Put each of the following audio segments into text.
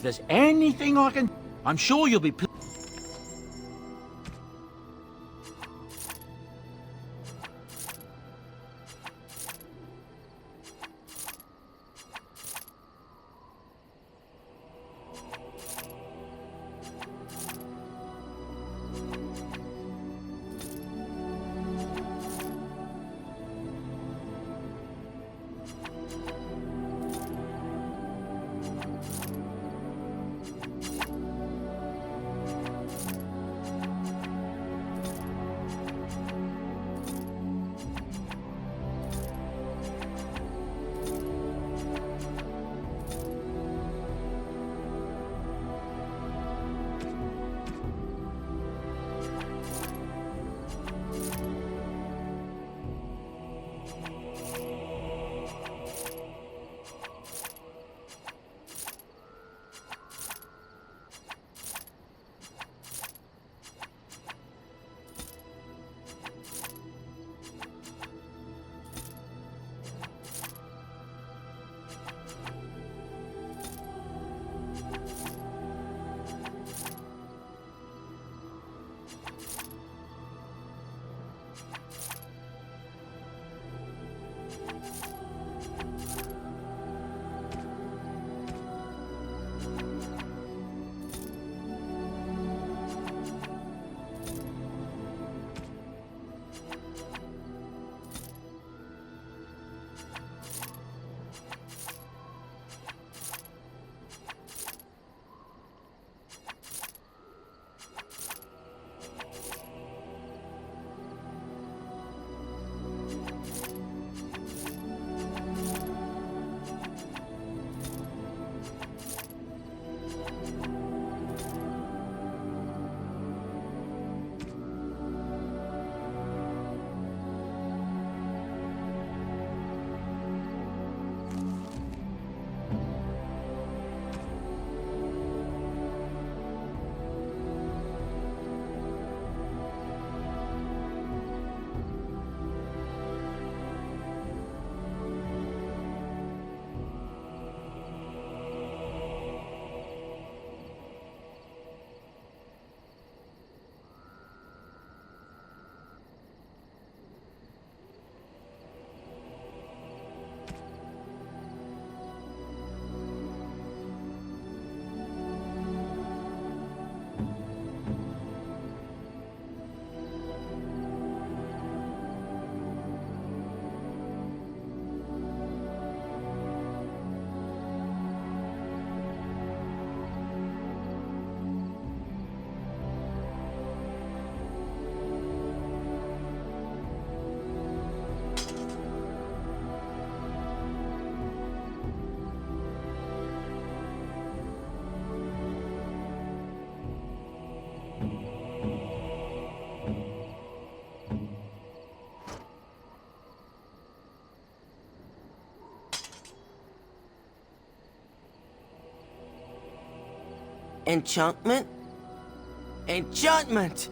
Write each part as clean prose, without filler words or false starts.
If there's anything I can... I'm sure you'll be... Enchantment? Enchantment!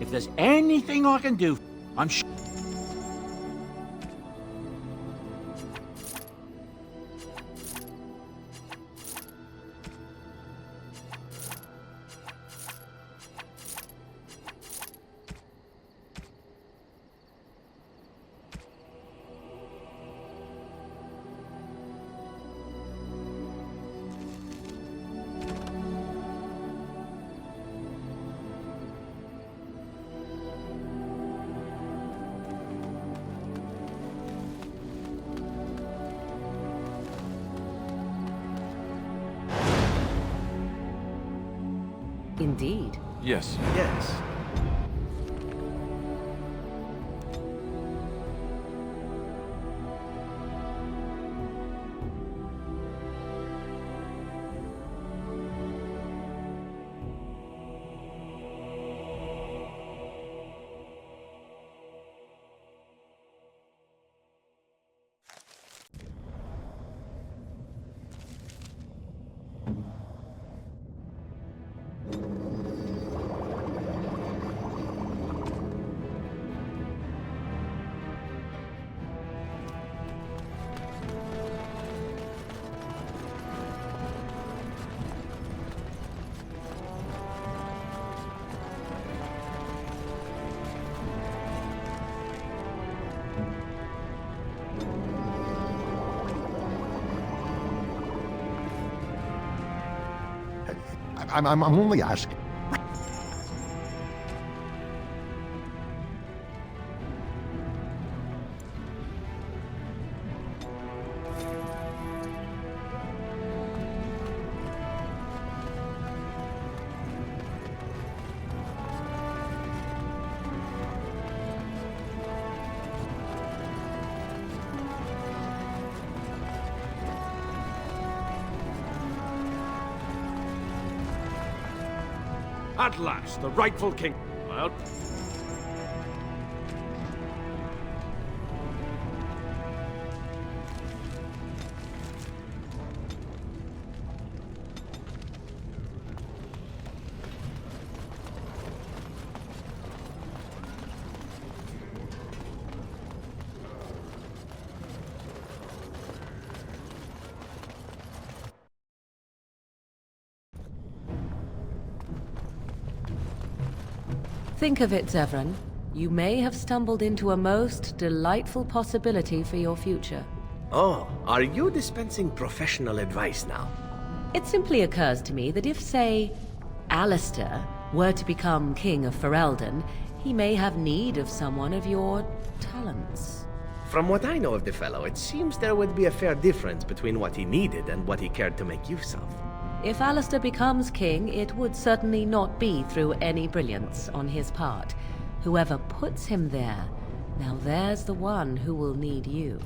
If there's anything I can do, I'm sure... Indeed. Yes. Yes. I'm only asking. At last, the rightful king. Well, Think of it, Zevran. You may have stumbled into a most delightful possibility for your future. oh, are you dispensing professional advice now? It simply occurs to me that if, say, Alistair were to become King of Ferelden, he may have need of someone of your talents. From what I know of the fellow, it seems there would be a fair difference between what he needed and what he cared to make use of. If Alistair becomes king, it would certainly not be through any brilliance on his part. Whoever puts him there, now there's the one who will need you.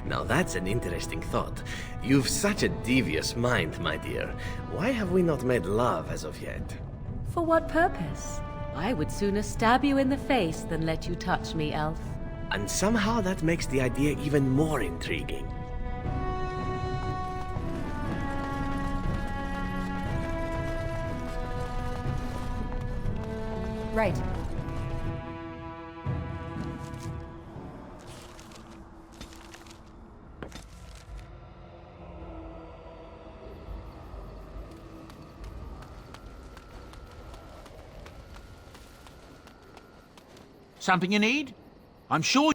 Now that's an interesting thought. You've such a devious mind, my dear. Why have we not made love as of yet? For what purpose? I would sooner stab you in the face than let you touch me, elf. And somehow that makes the idea even more intriguing. Right. Something you need? I'm sure...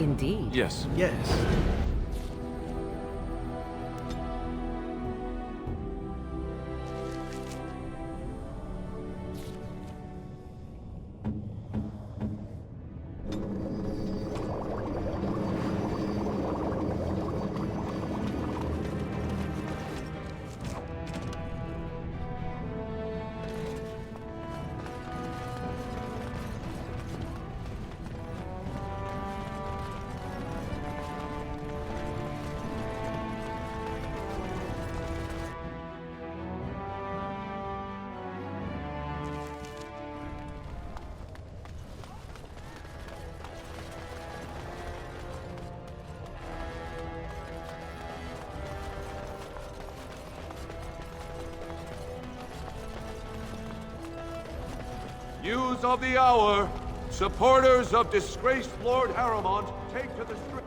Indeed. Yes. Yes. News of the hour. Supporters of disgraced Lord Harrowmont take to the street.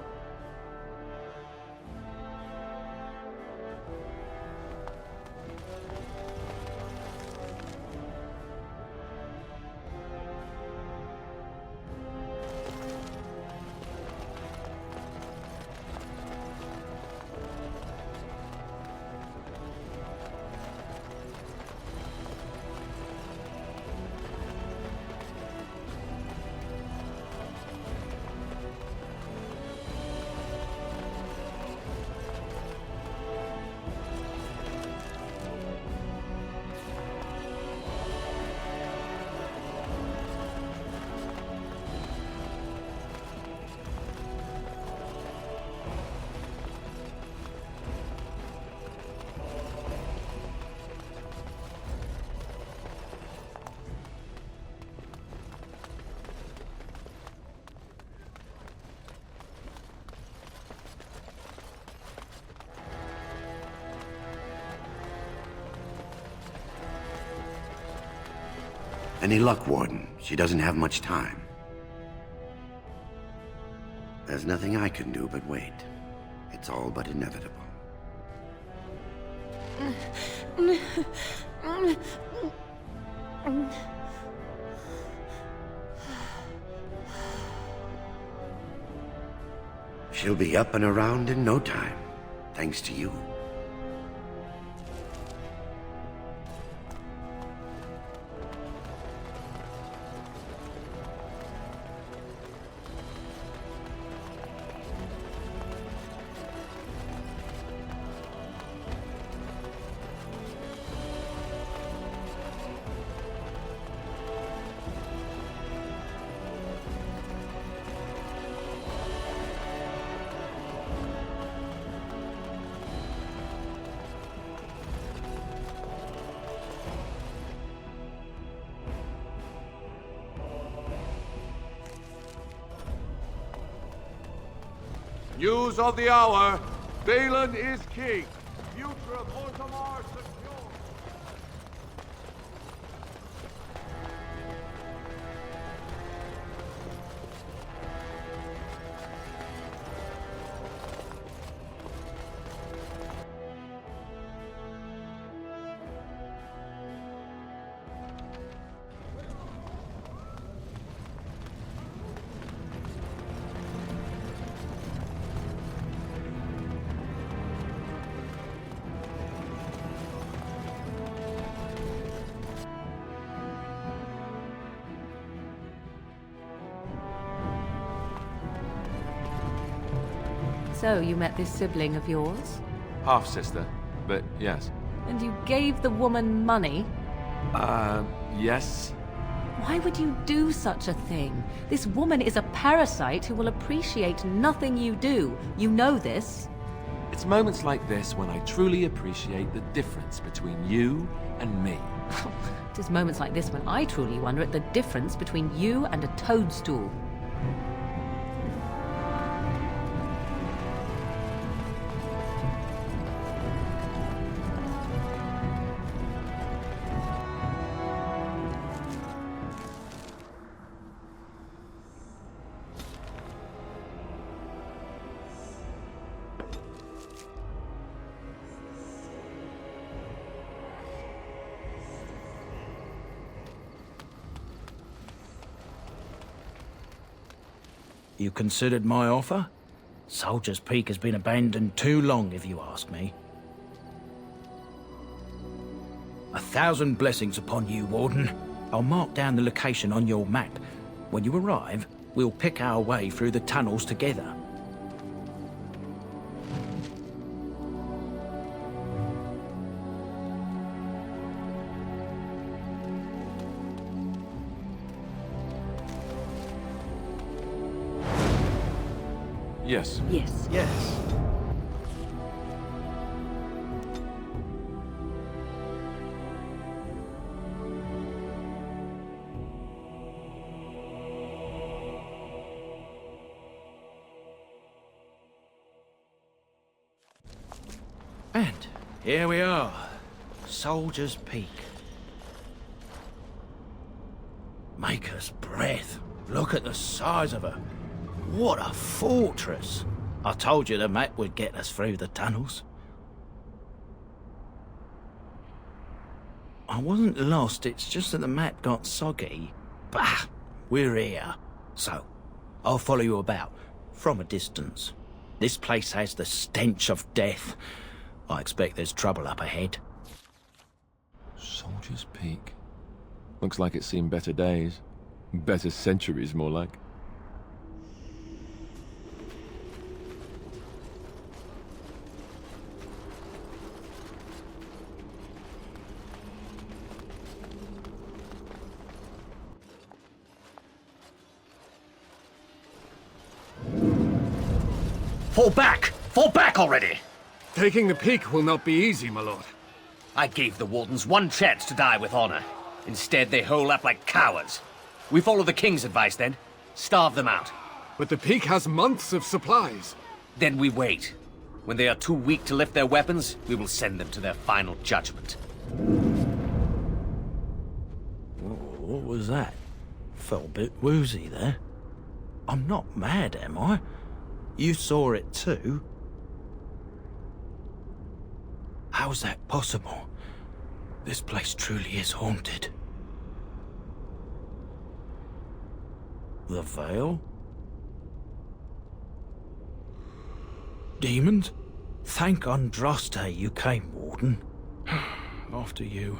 Any luck, Warden? She doesn't have much time. There's nothing I can do but wait. It's all but inevitable. She'll be up and around in no time, thanks to you. News of the hour. Balin is king. Future of Orthamar secure. So, you met this sibling of yours? Half-sister, but yes. And you gave the woman money? Yes. Why would you do such a thing? This woman is a parasite who will appreciate nothing you do. You know this. It's moments like this when I truly appreciate the difference between you and me. It is moments like this when I truly wonder at the difference between you and a toadstool. You considered my offer? Soldier's Peak has been abandoned too long, if you ask me. 1,000 blessings upon you, Warden. I'll mark down the location on your map. When you arrive, we'll pick our way through the tunnels together. Yes. Yes. Yes. And here we are, Soldier's Peak. Maker's breath. Look at the size of her. What a fortress! I told you the map would get us through the tunnels. I wasn't lost, it's just that the map got soggy. Bah! We're here. So, I'll follow you about, from a distance. This place has the stench of death. I expect there's trouble up ahead. Soldier's Peak. Looks like it's seen better days. Better centuries, more like. Fall back! Fall back already! Taking the peak will not be easy, my lord. I gave the Wardens one chance to die with honor. Instead, they hole up like cowards. We follow the King's advice, then. Starve them out. But the peak has months of supplies. Then we wait. When they are too weak to lift their weapons, we will send them to their final judgment. was that? Felt a bit woozy there. I'm not mad, am I? You saw it too? How's that possible? This place truly is haunted. The Veil? Demons? Thank Andraste you came, Warden. After you.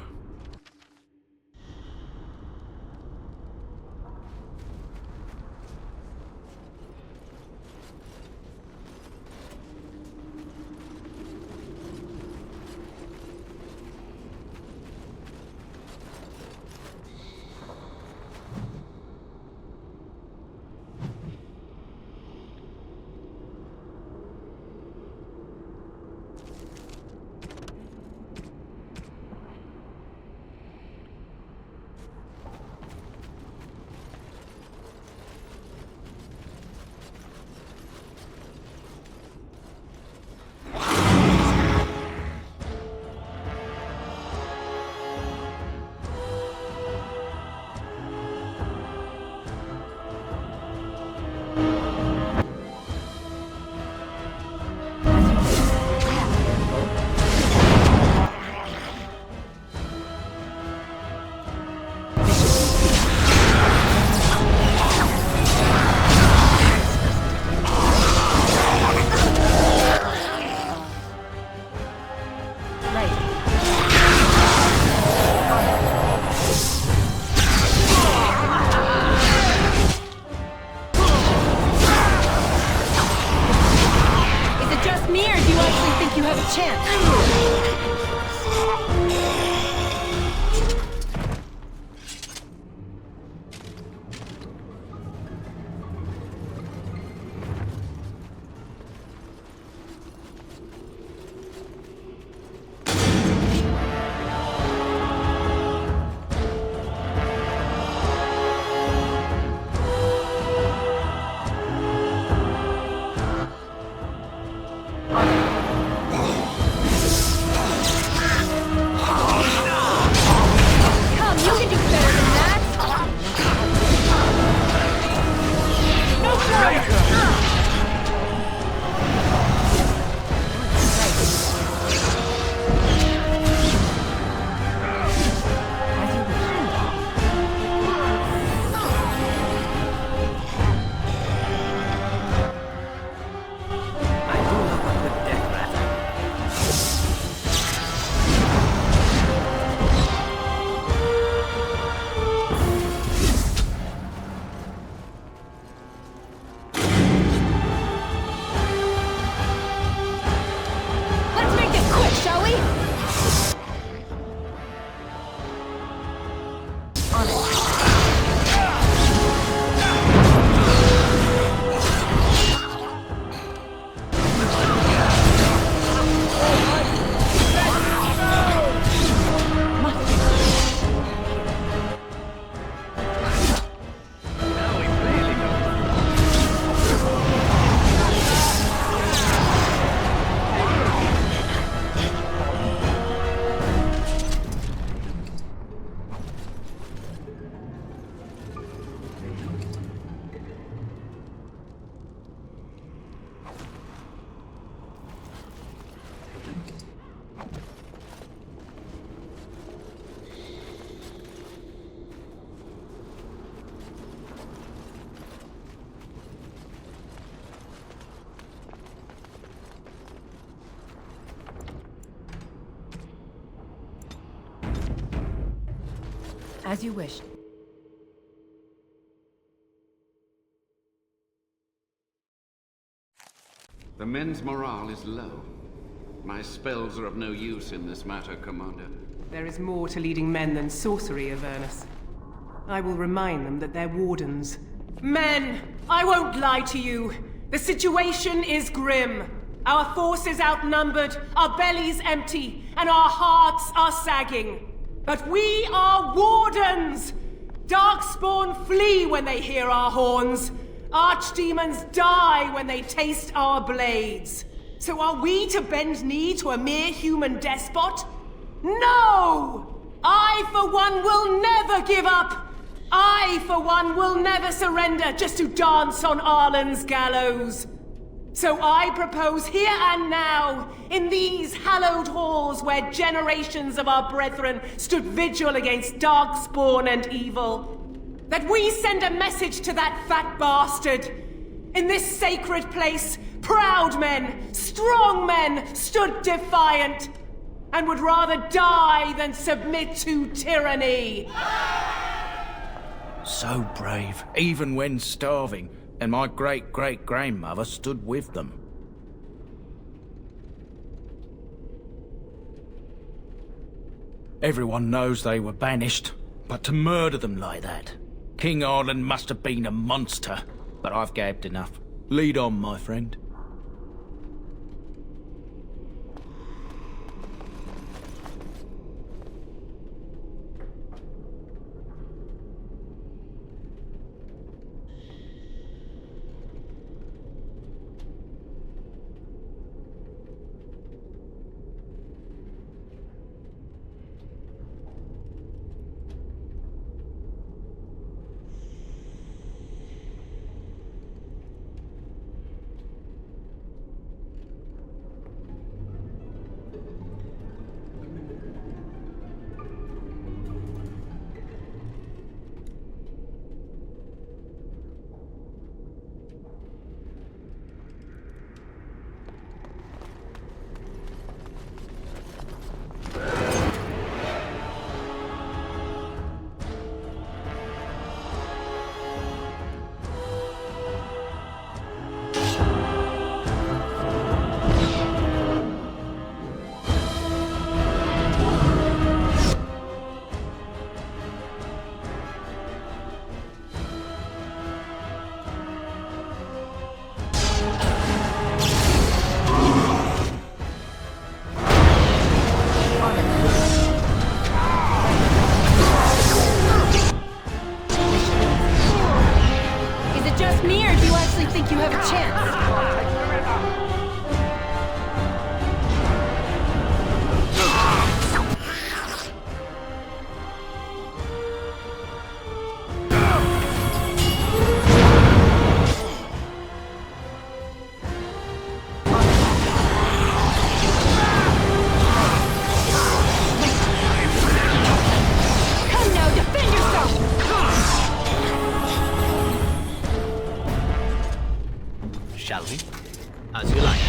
As you wish. The men's morale is low. My spells are of no use in this matter, Commander. There is more to leading men than sorcery, Avernus. I will remind them that they're wardens. Men! I won't lie to you! The situation is grim. Our forces outnumbered, our bellies empty, and our hearts are sagging. But we are wardens! Darkspawn flee when they hear our horns. Archdemons die when they taste our blades. So are we to bend knee to a mere human despot? No! I, for one, will never give up! I, for one, will never surrender just to dance on Arlen's gallows. So I propose here and now, in these hallowed halls where generations of our brethren stood vigil against darkspawn and evil, that we send a message to that fat bastard. In this sacred place, proud men, strong men stood defiant, and would rather die than submit to tyranny. So brave, even when starving, and my great-great-grandmother stood with them. Everyone knows they were banished, but to murder them like that... King Arlen must have been a monster, but I've gabbed enough. Lead on, my friend. Shall we? As you like.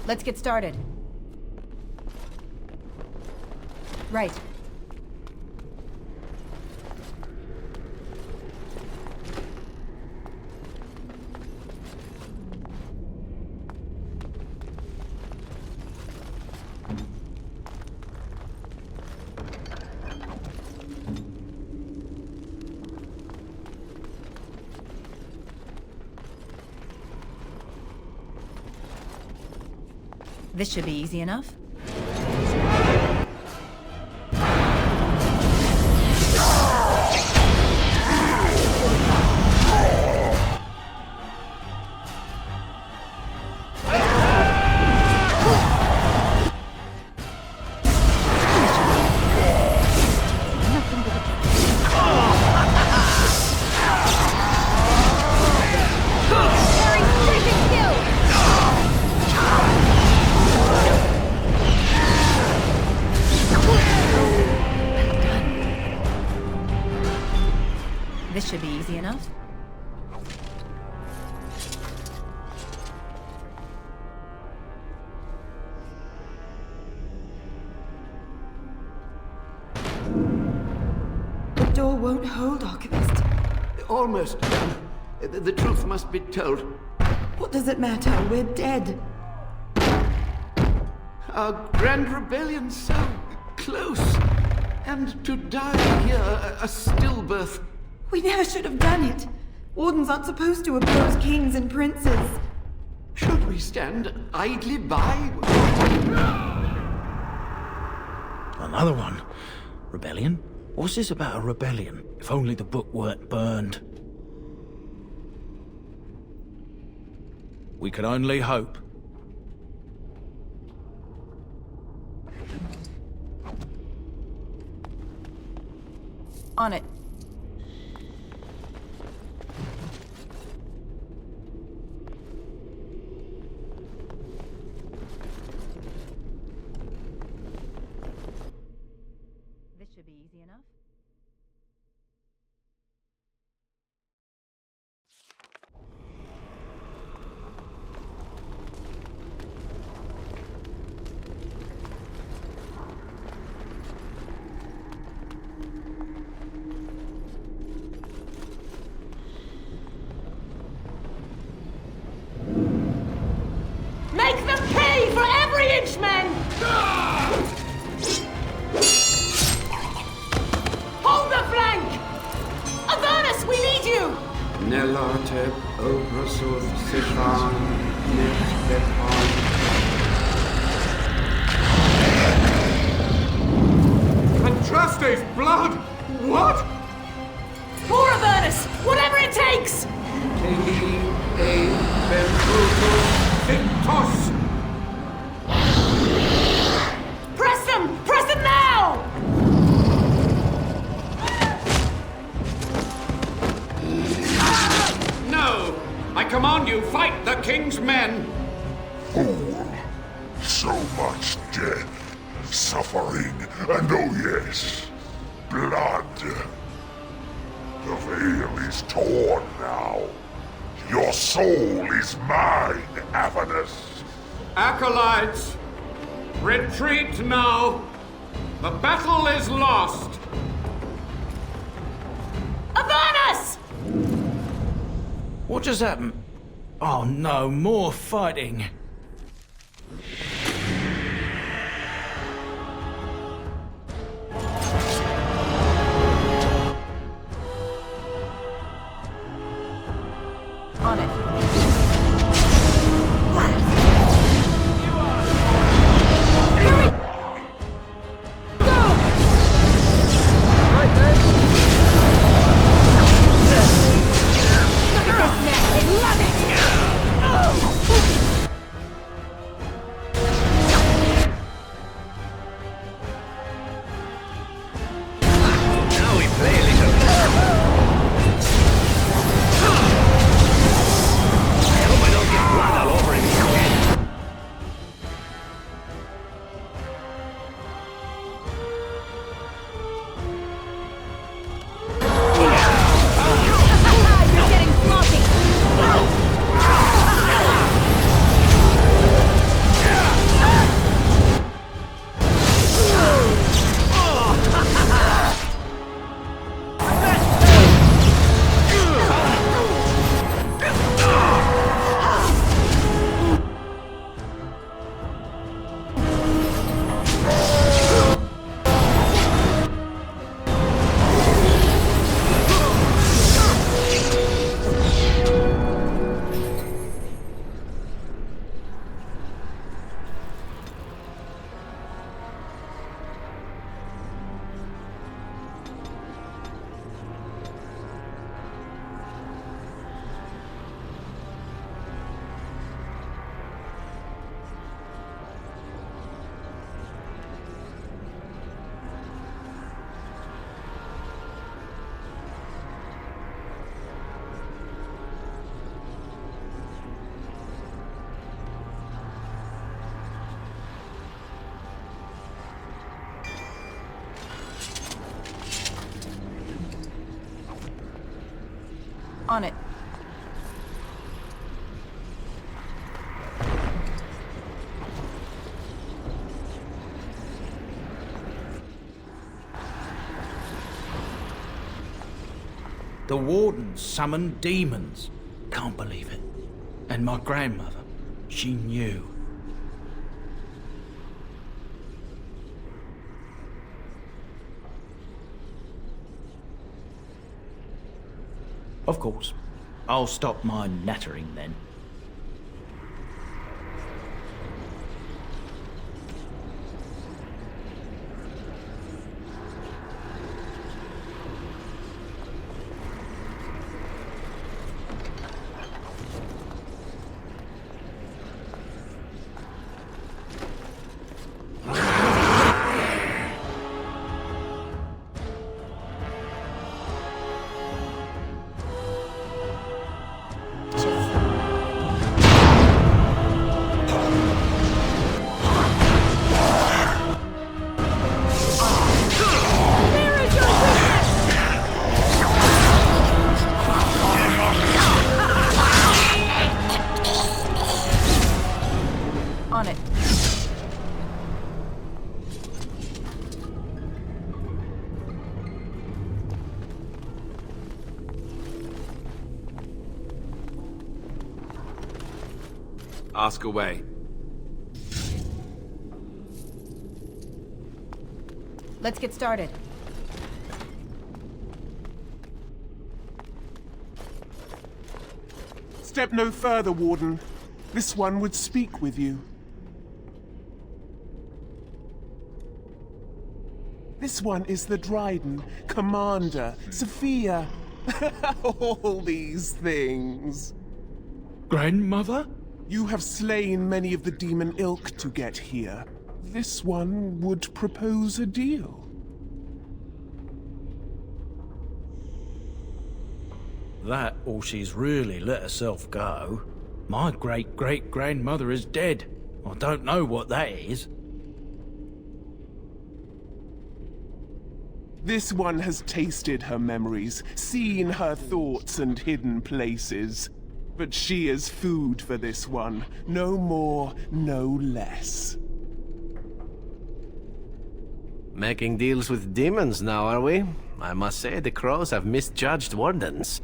Let's get started. Right. This should be easy enough. This should be easy enough. The door won't hold, Archivist. Almost done. The truth must be told. What does it matter? We're dead. Our grand rebellion so close. And to die here, a stillbirth. We never should have done it. Wardens aren't supposed to oppose kings and princes. Should we stand idly by? Another one. Rebellion? What's this about a rebellion? If only the book weren't burned. We can only hope. On it. This should be easy enough. Make them pay for every inch, men! Hold the flank! Avernus, we need you! Nelate obrasuth sifan net bepon. Andraste's blood! What? For Avernus, whatever it takes! Tegi e benfrutus victos. Press them! Press them now! No! I command you, fight the king's men! Fool! So much death, suffering, and oh yes, blood. The veil is torn now. Your soul is mine, Avernus. Acolytes, retreat now! The battle is lost! Avernus! What just happened? Oh no, more fighting. On it. Now we play a little. I hope I don't get blood all over him again. You're getting sloppy! On it. The Wardens summoned demons. Can't believe it. And my grandmother, she knew. Of course, I'll stop my nattering then. On it. Ask away. Let's get started. Step no further, Warden. This one would speak with you. This one is the Dryden, Commander, Sophia. All these things. Grandmother? You have slain many of the demon ilk to get here. This one would propose a deal. That, or she's really let herself go. My great-great-grandmother is dead. I don't know what that is. This one has tasted her memories, seen her thoughts and hidden places. But she is food for this one. No more, no less. Making deals with demons now, are we? I must say the crows have misjudged wardens.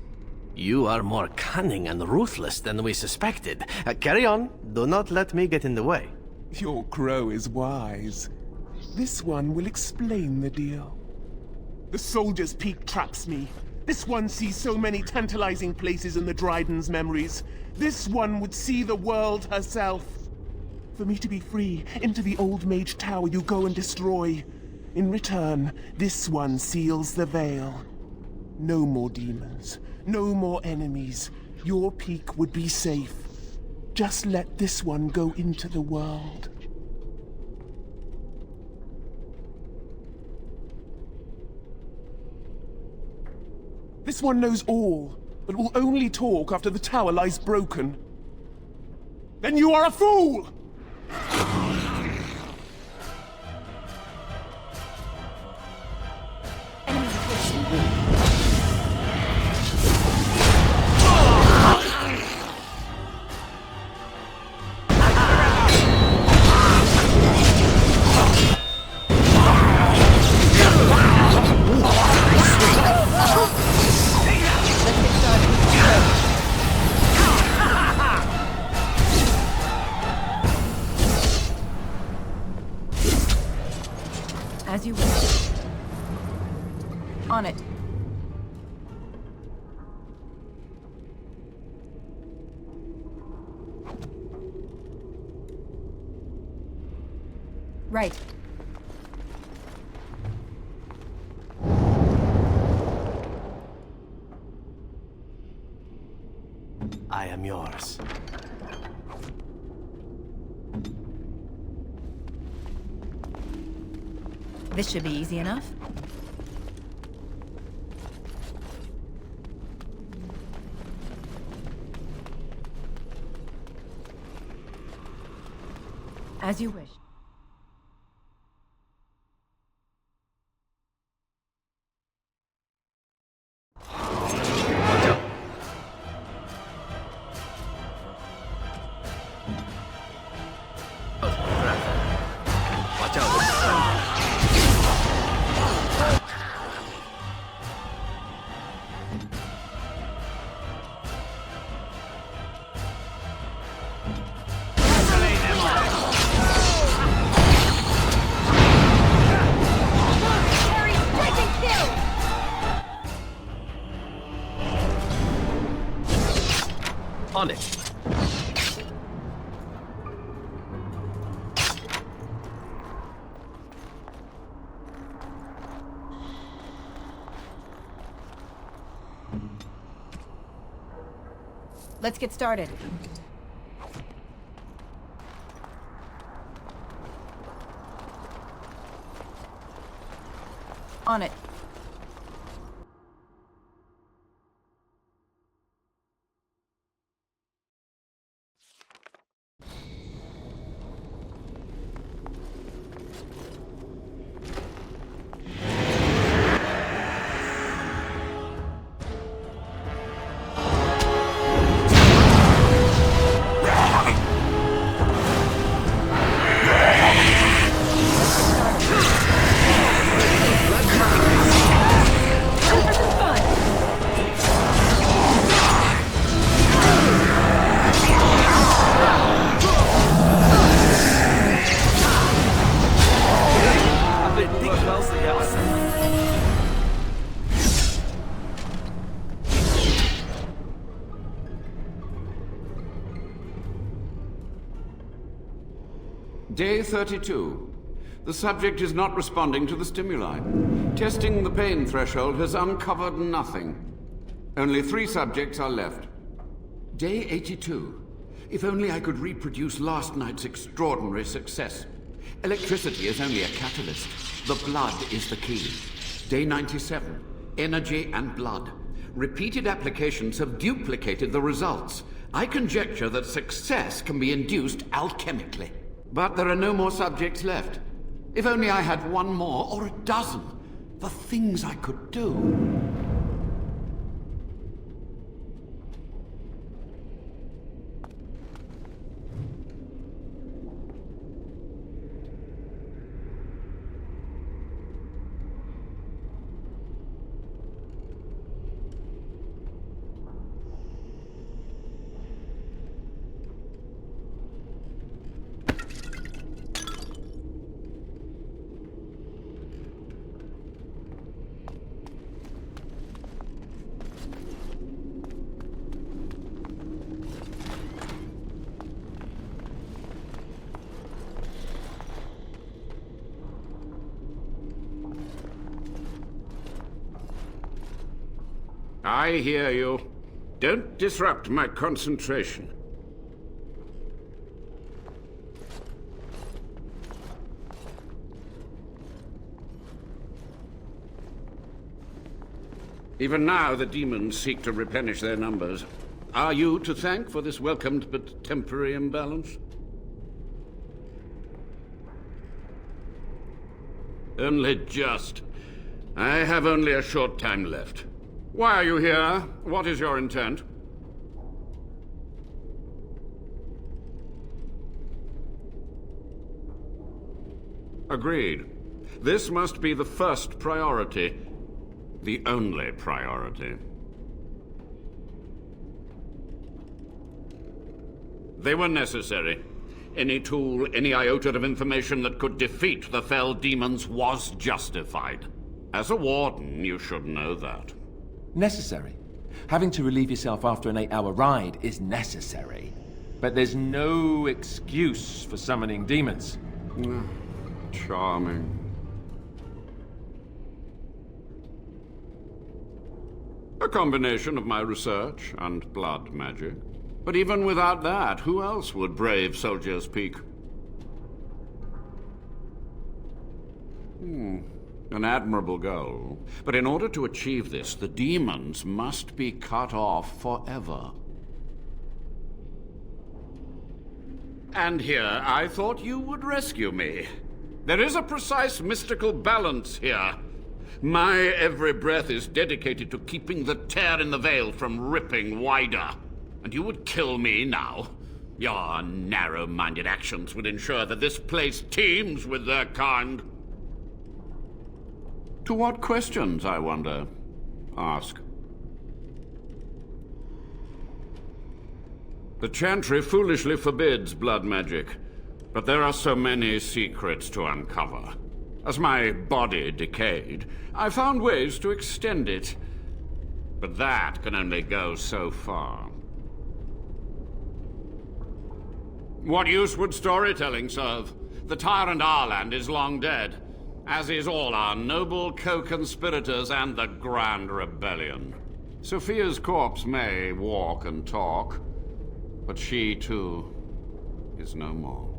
You are more cunning and ruthless than we suspected. Carry on. Do not let me get in the way. Your crow is wise. This one will explain the deal. The Soldier's Peak traps me. This one sees so many tantalizing places in the Dryden's memories. This one would see the world herself. For me to be free, into the Old Mage Tower you go and destroy. In return, this one seals the veil. No more demons. No more enemies. Your peak would be safe. Just let this one go into the world. This one knows all, but will only talk after the tower lies broken. Then you are a fool! As you wish. On it. Right. I am yours. This should be easy enough. As you wish. Watch out. On it. Let's get started. On it. Day 32. The subject is not responding to the stimuli. Testing the pain threshold has uncovered nothing. Only 3 subjects are left. Day 82. If only I could reproduce last night's extraordinary success. Electricity is only a catalyst. The blood is the key. Day 97. Energy and blood. Repeated applications have duplicated the results. I conjecture that success can be induced alchemically. But there are no more subjects left. If only I had 1 more, or a dozen. The things I could do. I hear you. Don't disrupt my concentration. Even now, the demons seek to replenish their numbers. Are you to thank for this welcomed but temporary imbalance? Only just. I have only a short time left. Why are you here? What is your intent? Agreed. This must be the first priority. The only priority. They were necessary. Any tool, any iota of information that could defeat the fell demons was justified. As a warden, you should know that. Necessary. Having to relieve yourself after an 8-hour ride is necessary. But there's no excuse for summoning demons. Charming. A combination of my research and blood magic. But even without that, who else would brave Soldier's Peak? An admirable goal. But in order to achieve this, the demons must be cut off forever. And here, I thought you would rescue me. There is a precise mystical balance here. My every breath is dedicated to keeping the tear in the veil from ripping wider. And you would kill me now? Your narrow-minded actions would ensure that this place teems with their kind. To what questions, I wonder? Ask. The Chantry foolishly forbids blood magic, but there are so many secrets to uncover. As my body decayed, I found ways to extend it. But that can only go so far. What use would storytelling serve? The tyrant Arland is long dead, as is all our noble co-conspirators and the Grand Rebellion. Sophia's corpse may walk and talk, but she, too, is no more.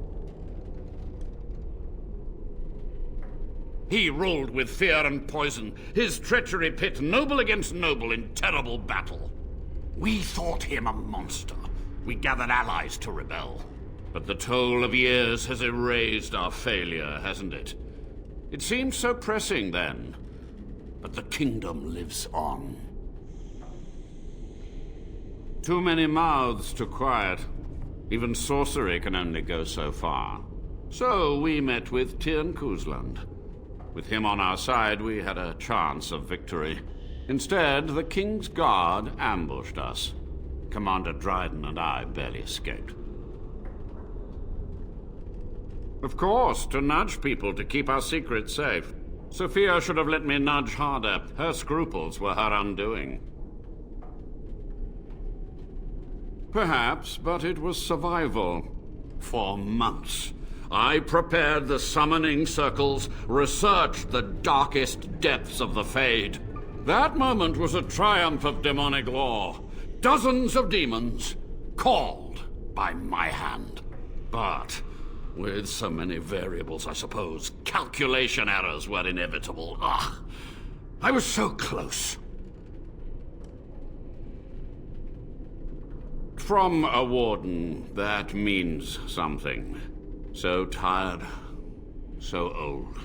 He ruled with fear and poison, his treachery pit noble against noble in terrible battle. We thought him a monster. We gathered allies to rebel. But the toll of years has erased our failure, hasn't it? It seemed so pressing then, but the kingdom lives on. Too many mouths to quiet. Even sorcery can only go so far. So we met with Tirn Kuzland. With him on our side, we had a chance of victory. Instead, the King's Guard ambushed us. Commander Dryden and I barely escaped. Of course, to nudge people to keep our secrets safe. Sophia should have let me nudge harder. Her scruples were her undoing. Perhaps, but it was survival. For months, I prepared the summoning circles, researched the darkest depths of the Fade. That moment was a triumph of demonic law. Dozens of demons, called by my hand. But with so many variables, I suppose, calculation errors were inevitable. I was so close. From a warden, that means something. So tired, so old.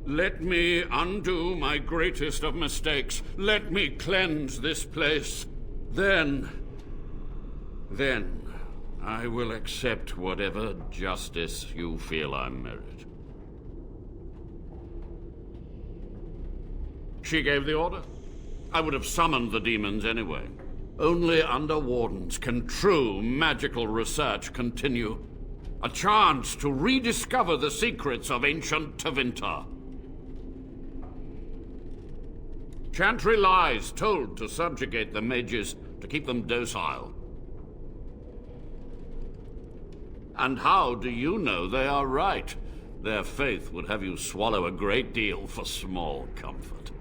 Let me undo my greatest of mistakes. Let me cleanse this place. Then I will accept whatever justice you feel I merit. She gave the order. I would have summoned the demons anyway. Only under wardens can true magical research continue. A chance to rediscover the secrets of ancient Tevinter. Chantry lies told to subjugate the mages, to keep them docile. And how do you know they are right? Their faith would have you swallow a great deal for small comfort.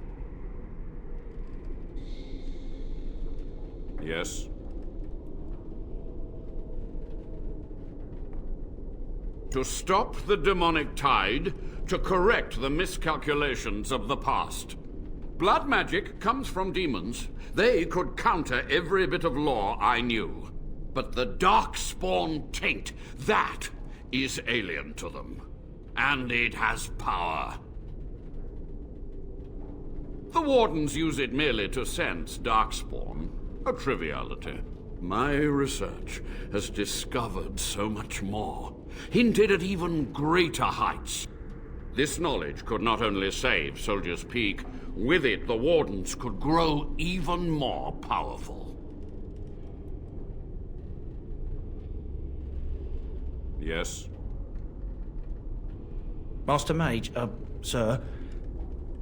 Yes? To stop the demonic tide, to correct the miscalculations of the past. Blood magic comes from demons. They could counter every bit of law I knew. But the Darkspawn taint, that is alien to them. And it has power. The Wardens use it merely to sense Darkspawn. A triviality. My research has discovered so much more. Hinted at even greater heights. This knowledge could not only save Soldier's Peak, with it the Wardens could grow even more powerful. Yes? Master Mage, sir,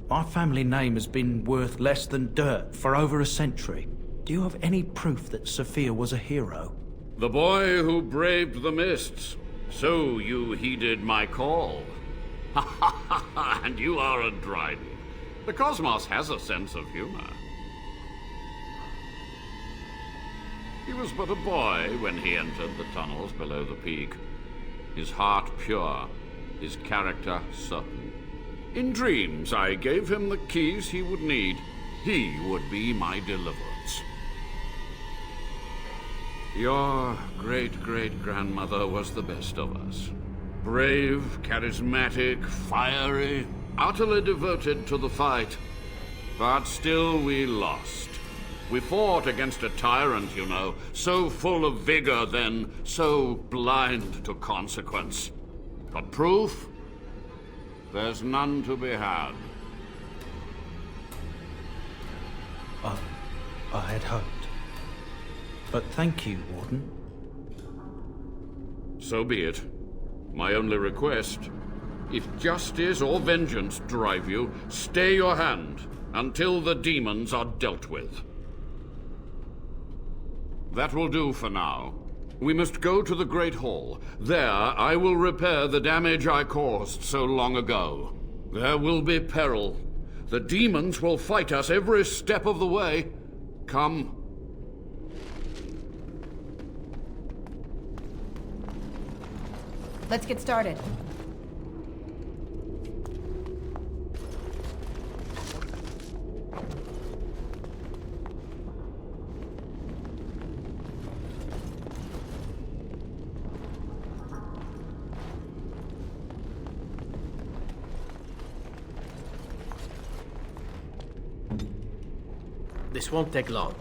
my family name has been worth less than dirt for over a century. Do you have any proof that Sophia was a hero? The boy who braved the mists. So you heeded my call. Ha ha ha ha, and you are a Dryden. The cosmos has a sense of humor. He was but a boy when he entered the tunnels below the peak. His heart pure, his character certain. In dreams, I gave him the keys he would need. He would be my deliverance. Your great-great-grandmother was the best of us. Brave, charismatic, fiery, utterly devoted to the fight. But still we lost. We fought against a tyrant, you know, so full of vigor then, so blind to consequence. But proof? There's none to be had. I had hoped. But thank you, Warden. So be it. My only request, if justice or vengeance drive you, stay your hand until the demons are dealt with. That will do for now. We must go to the Great Hall. There, I will repair the damage I caused so long ago. There will be peril. The demons will fight us every step of the way. Come. Let's get started. This won't take long.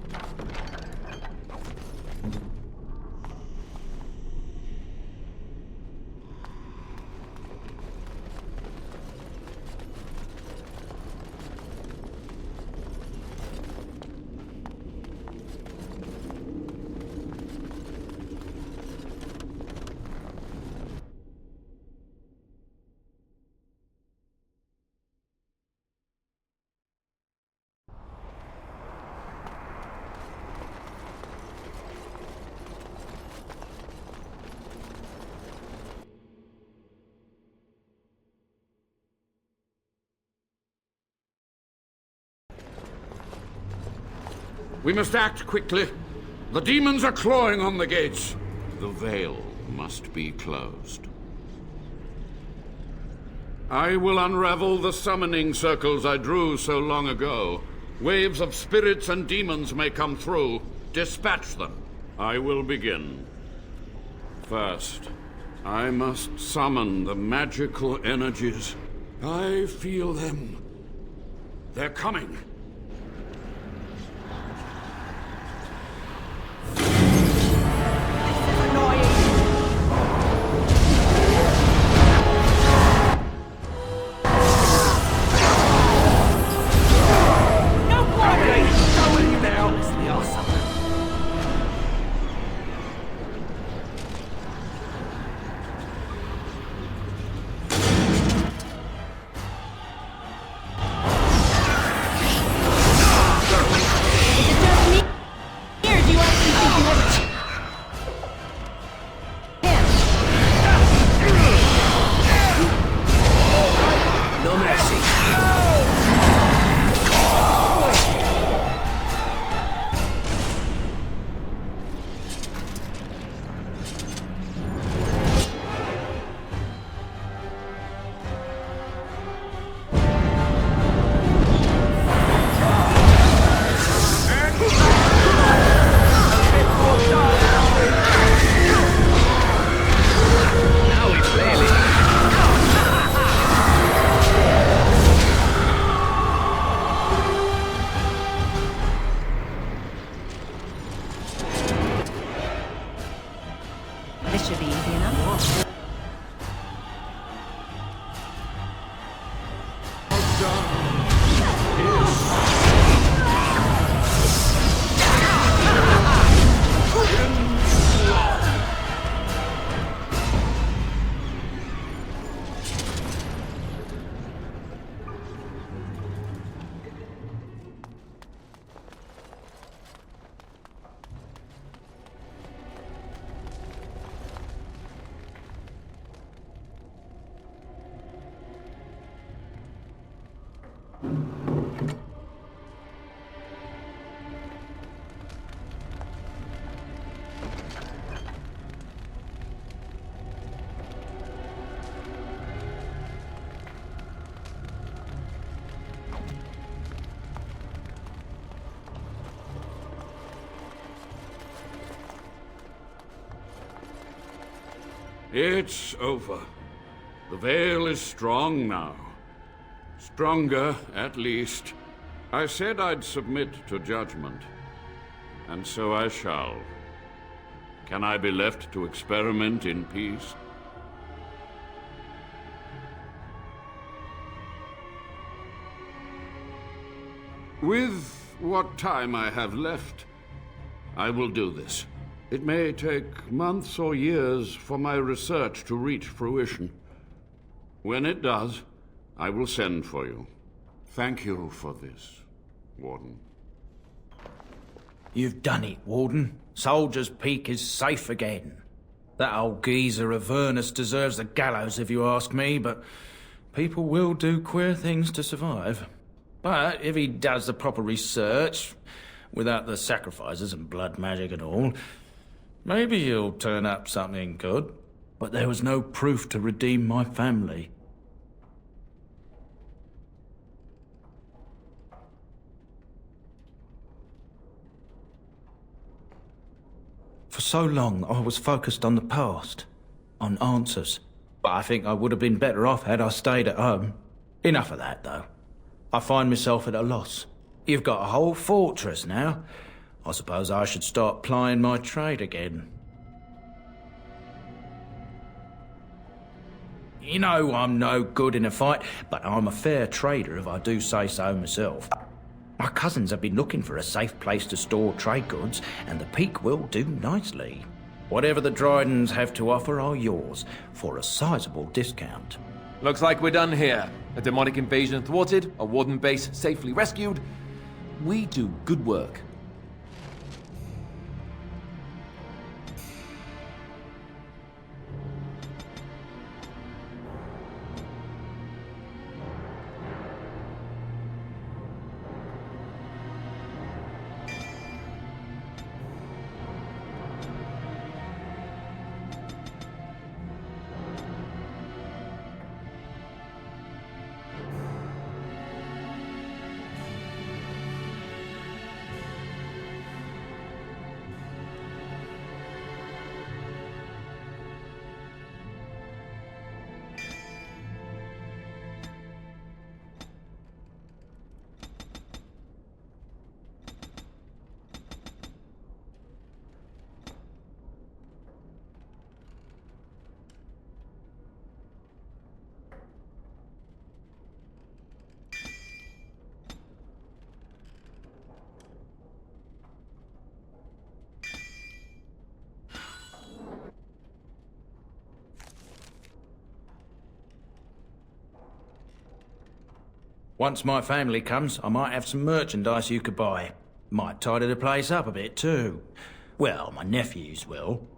We must act quickly. The demons are clawing on the gates. The veil must be closed. I will unravel the summoning circles I drew so long ago. Waves of spirits and demons may come through. Dispatch them. I will begin. First, I must summon the magical energies. I feel them. They're coming. This should be easy enough. It's over. The veil is strong now. Stronger, at least. I said I'd submit to judgment. And so I shall. Can I be left to experiment in peace? With what time I have left, I will do this. It may take months or years for my research to reach fruition. When it does, I will send for you. Thank you for this, Warden. You've done it, Warden. Soldier's Peak is safe again. That old geezer Avernus deserves the gallows if you ask me, but people will do queer things to survive. But if he does the proper research, without the sacrifices and blood magic and all, maybe he'll turn up something good. But there was no proof to redeem my family. For so long, I was focused on the past, on answers. But I think I would have been better off had I stayed at home. Enough of that, though. I find myself at a loss. You've got a whole fortress now. I suppose I should start plying my trade again. You know I'm no good in a fight, but I'm a fair trader if I do say so myself. My cousins have been looking for a safe place to store trade goods, and the Peak will do nicely. Whatever the Drydens have to offer are yours, for a sizable discount. Looks like we're done here. A demonic invasion thwarted, a Warden base safely rescued. We do good work. Once my family comes, I might have some merchandise you could buy. Might tidy the place up a bit too. Well, my nephews will.